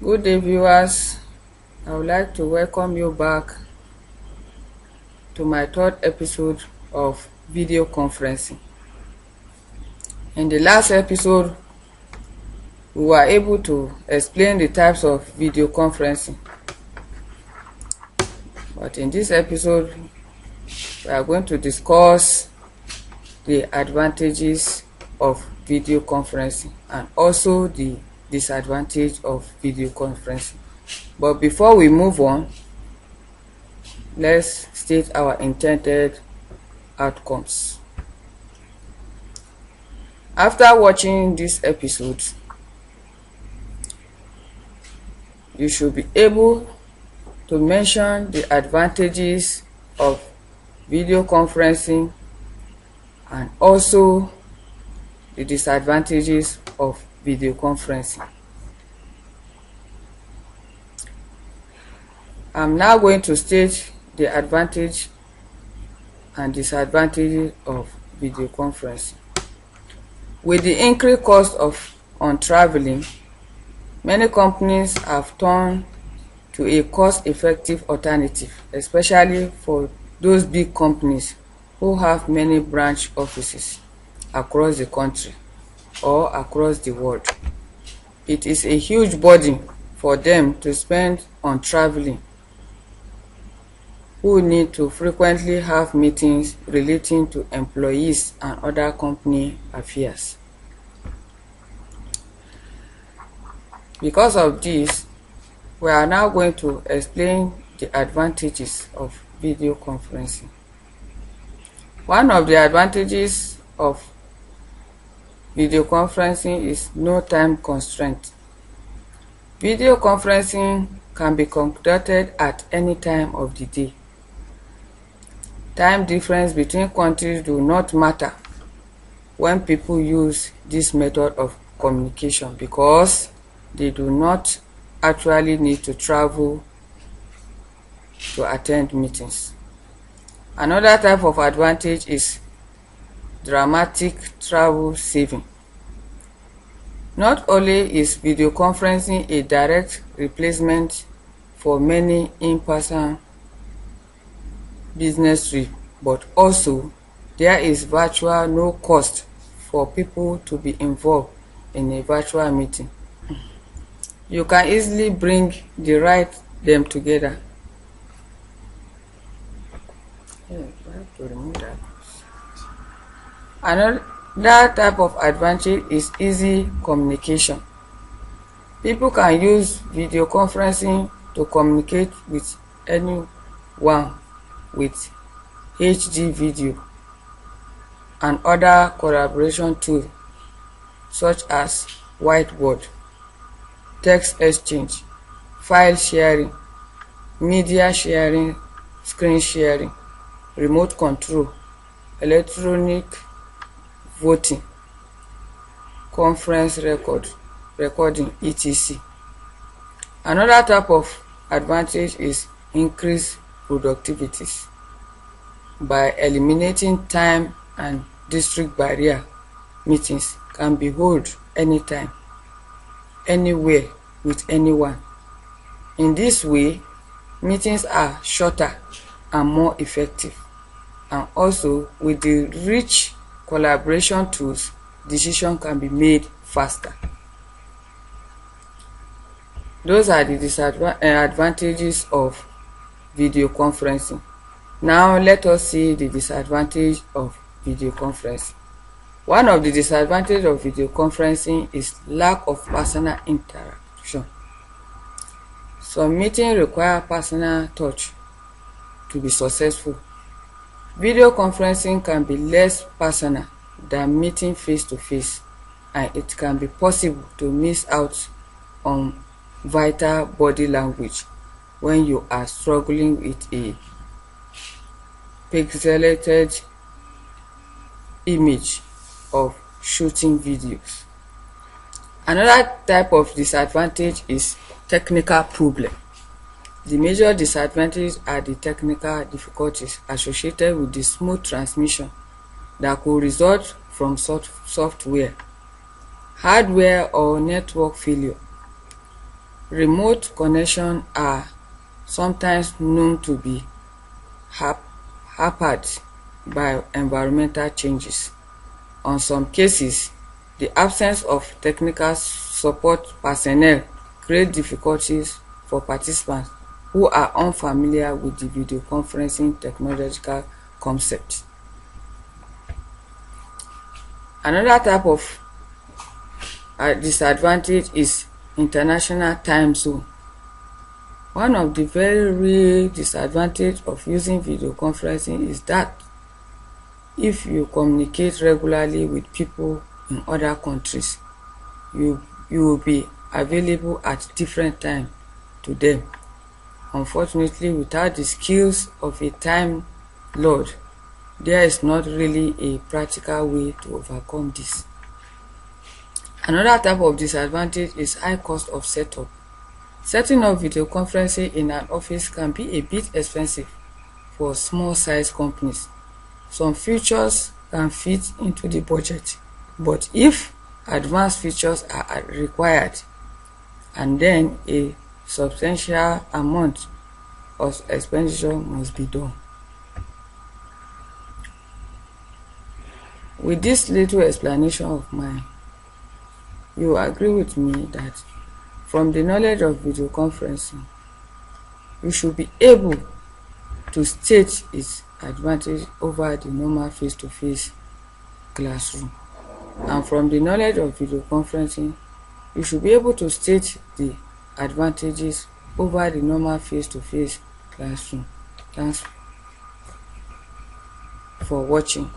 Good day, viewers. I would like to welcome you back to my third episode of video conferencing. In the last episode, we were able to explain the types of video conferencing. But in this episode, we are going to discuss the advantages of video conferencing and also the disadvantage of video conferencing. But before we move on, let's state our intended outcomes. After watching this episode, you should be able to mention the advantages of video conferencing and also the disadvantages of video conferencing. I'm now going to state the advantage and disadvantages of video conferencing. With the increased cost on traveling, many companies have turned to a cost-effective alternative, especially for those big companies who have many branch offices across the country or across the world. It is a huge burden for them to spend on traveling, who need to frequently have meetings relating to employees and other company affairs. Because of this, we are now going to explain the advantages of video conferencing. One of the advantages of video conferencing is no time constraint. Video conferencing can be conducted at any time of the day. Time difference between countries do not matter when people use this method of communication because they do not actually need to travel to attend meetings. Another type of advantage is dramatic travel saving. Not only is video conferencing a direct replacement for many in-person business trip, but also there is virtual no cost for people to be involved in a virtual meeting. You can easily bring them together. Another type of advantage is easy communication. People can use video conferencing to communicate with anyone with HD video and other collaboration tools such as whiteboard, text exchange, file sharing, media sharing, screen sharing, remote control, electronic voting, conference recording, etc. Another type of advantage is increased productivity. By eliminating time and district barrier, meetings can be held anytime, anywhere, with anyone. In this way, meetings are shorter and more effective, and also with the rich collaboration tools, decisions can be made faster. Those are the advantages of video conferencing. Now let us see the disadvantage of video conferencing. One of the disadvantages of video conferencing is lack of personal interaction. Some meetings require personal touch to be successful. Video conferencing can be less personal than meeting face-to-face, and it can be possible to miss out on vital body language when you are struggling with a pixelated image of shooting videos. Another type of disadvantage is technical problem. The major disadvantages are the technical difficulties associated with the smooth transmission that could result from software, hardware, or network failure. Remote connections are sometimes known to be hampered by environmental changes. On some cases, the absence of technical support personnel create difficulties for participants who are unfamiliar with the video conferencing technological concept. Another type of disadvantage is international time zone. One of the very real disadvantage of using video conferencing is that if you communicate regularly with people in other countries, you will be available at different time to them. Unfortunately, without the skills of a time lord, there is not really a practical way to overcome this. Another type of disadvantage is high cost of setup. Setting up video conferencing in an office can be a bit expensive for small size companies. Some features can fit into the budget, but if advanced features are required, and then a substantial amount of expenditure must be done. With this little explanation of mine, you agree with me that from the knowledge of video conferencing, you should be able to state its advantage over the normal face-to-face classroom. And from the knowledge of video conferencing, you should be able to state the advantages over the normal face-to-face classroom. Thanks for watching.